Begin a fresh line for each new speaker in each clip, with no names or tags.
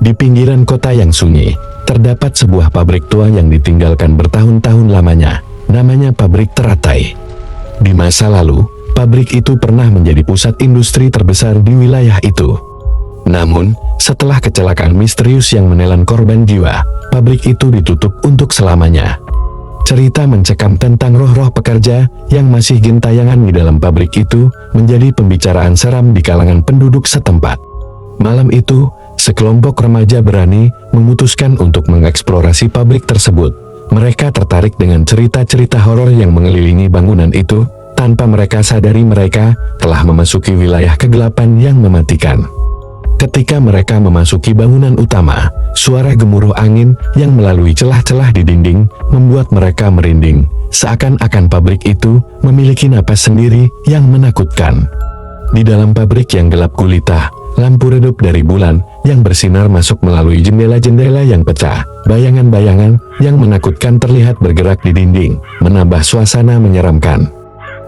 Di pinggiran kota yang sunyi, terdapat sebuah pabrik tua yang ditinggalkan bertahun-tahun lamanya. Namanya pabrik teratai. Di masa lalu, pabrik itu pernah menjadi pusat industri terbesar di wilayah itu. Namun, setelah kecelakaan misterius yang menelan korban jiwa, pabrik itu ditutup untuk selamanya. Cerita mencekam tentang roh-roh pekerja yang masih gentayangan di dalam pabrik itu menjadi pembicaraan seram di kalangan penduduk setempat. Malam itu, sekelompok remaja berani memutuskan untuk mengeksplorasi pabrik tersebut. Mereka tertarik dengan cerita-cerita horor yang mengelilingi bangunan itu. Tanpa mereka sadari, mereka telah memasuki wilayah kegelapan yang mematikan. Ketika mereka memasuki bangunan utama, suara gemuruh angin yang melalui celah-celah di dinding membuat mereka merinding. Seakan-akan pabrik itu memiliki napas sendiri yang menakutkan. Di dalam pabrik yang gelap gulita, lampu redup dari bulan yang bersinar masuk melalui jendela-jendela yang pecah. Bayangan-bayangan yang menakutkan terlihat bergerak di dinding, menambah suasana menyeramkan.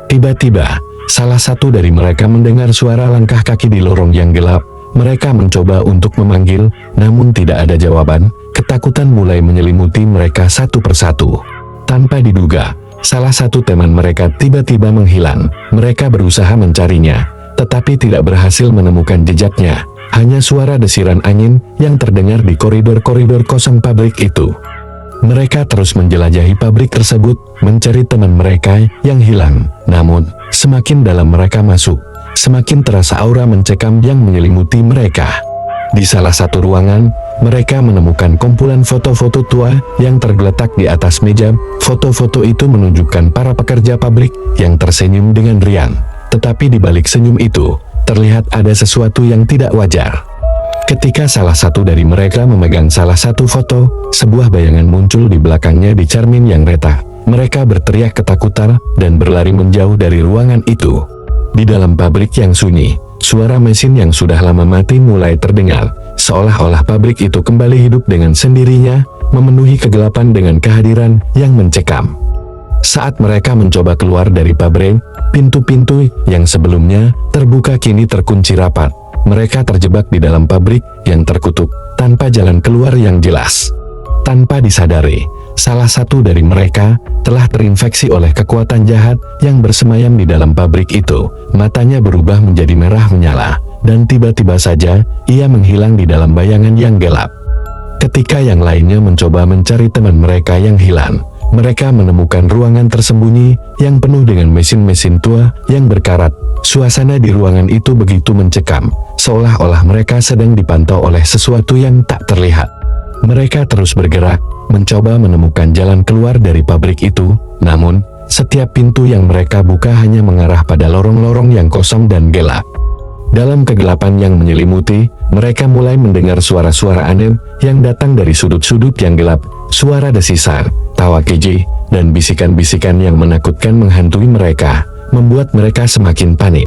Tiba-tiba, salah satu dari mereka mendengar suara langkah kaki di lorong yang gelap. Mereka mencoba untuk memanggil, namun tidak ada jawaban. Ketakutan mulai menyelimuti mereka satu persatu. Tanpa diduga, salah satu teman mereka tiba-tiba menghilang. Mereka berusaha mencarinya, tetapi tidak berhasil menemukan jejaknya. Hanya suara desiran angin yang terdengar di koridor-koridor kosong pabrik itu. Mereka terus menjelajahi pabrik tersebut, mencari teman mereka yang hilang. Namun, semakin dalam mereka masuk, semakin terasa aura mencekam yang menyelimuti mereka. Di salah satu ruangan, mereka menemukan kumpulan foto-foto tua yang tergeletak di atas meja. Foto-foto itu menunjukkan para pekerja pabrik yang tersenyum dengan riang. Tetapi di balik senyum itu, terlihat ada sesuatu yang tidak wajar. Ketika salah satu dari mereka memegang salah satu foto, sebuah bayangan muncul di belakangnya di cermin yang retak. Mereka berteriak ketakutan dan berlari menjauh dari ruangan itu. Di dalam pabrik yang sunyi, suara mesin yang sudah lama mati mulai terdengar, seolah-olah pabrik itu kembali hidup dengan sendirinya, memenuhi kegelapan dengan kehadiran yang mencekam. Saat mereka mencoba keluar dari pabrik, pintu-pintu yang sebelumnya terbuka kini terkunci rapat. Mereka terjebak di dalam pabrik yang terkutuk, tanpa jalan keluar yang jelas. Tanpa disadari, salah satu dari mereka telah terinfeksi oleh kekuatan jahat yang bersemayam di dalam pabrik itu. Matanya berubah menjadi merah menyala, dan tiba-tiba saja ia menghilang di dalam bayangan yang gelap. Ketika yang lainnya mencoba mencari teman mereka yang hilang, mereka menemukan ruangan tersembunyi yang penuh dengan mesin-mesin tua yang berkarat. Suasana di ruangan itu begitu mencekam, seolah-olah mereka sedang dipantau oleh sesuatu yang tak terlihat. Mereka terus bergerak, mencoba menemukan jalan keluar dari pabrik itu. Namun, setiap pintu yang mereka buka hanya mengarah pada lorong-lorong yang kosong dan gelap. Dalam kegelapan yang menyelimuti, mereka mulai mendengar suara-suara aneh yang datang dari sudut-sudut yang gelap. Suara desisan, tawa keji, dan bisikan-bisikan yang menakutkan menghantui mereka, membuat mereka semakin panik.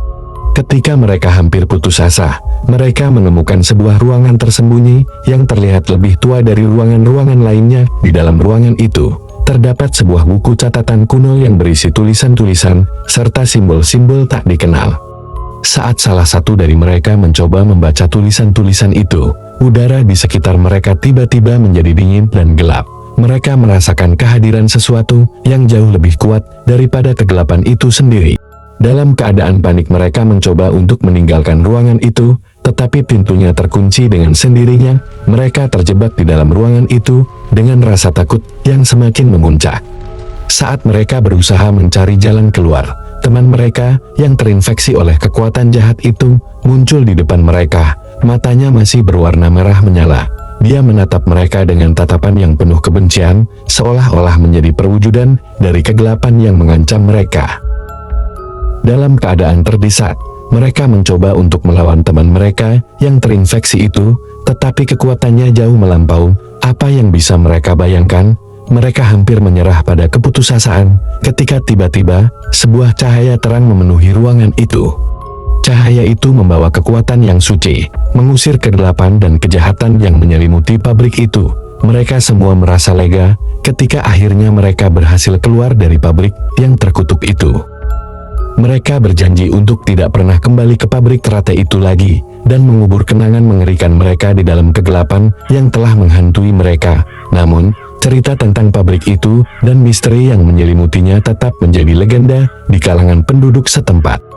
Ketika mereka hampir putus asa, mereka menemukan sebuah ruangan tersembunyi yang terlihat lebih tua dari ruangan-ruangan lainnya. Di dalam ruangan itu, terdapat sebuah buku catatan kuno yang berisi tulisan-tulisan, serta simbol-simbol tak dikenal. Saat salah satu dari mereka mencoba membaca tulisan-tulisan itu, udara di sekitar mereka tiba-tiba menjadi dingin dan gelap. Mereka merasakan kehadiran sesuatu yang jauh lebih kuat daripada kegelapan itu sendiri. Dalam keadaan panik mereka mencoba untuk meninggalkan ruangan itu, tetapi pintunya terkunci dengan sendirinya. Mereka terjebak di dalam ruangan itu dengan rasa takut yang semakin memuncak. Saat mereka berusaha mencari jalan keluar, teman mereka yang terinfeksi oleh kekuatan jahat itu muncul di depan mereka. Matanya masih berwarna merah menyala. Dia menatap mereka dengan tatapan yang penuh kebencian, seolah-olah menjadi perwujudan dari kegelapan yang mengancam mereka. Dalam keadaan terdesak, mereka mencoba untuk melawan teman mereka yang terinfeksi itu, tetapi kekuatannya jauh melampaui apa yang bisa mereka bayangkan. Mereka hampir menyerah pada keputusasaan, ketika tiba-tiba, sebuah cahaya terang memenuhi ruangan itu. Cahaya itu membawa kekuatan yang suci, mengusir kegelapan dan kejahatan yang menyelimuti pabrik itu. Mereka semua merasa lega, ketika akhirnya mereka berhasil keluar dari pabrik yang terkutuk itu. Mereka berjanji untuk tidak pernah kembali ke pabrik teratai itu lagi, dan mengubur kenangan mengerikan mereka di dalam kegelapan yang telah menghantui mereka. Namun, cerita tentang pabrik itu dan misteri yang menyelimutinya tetap menjadi legenda di kalangan penduduk setempat.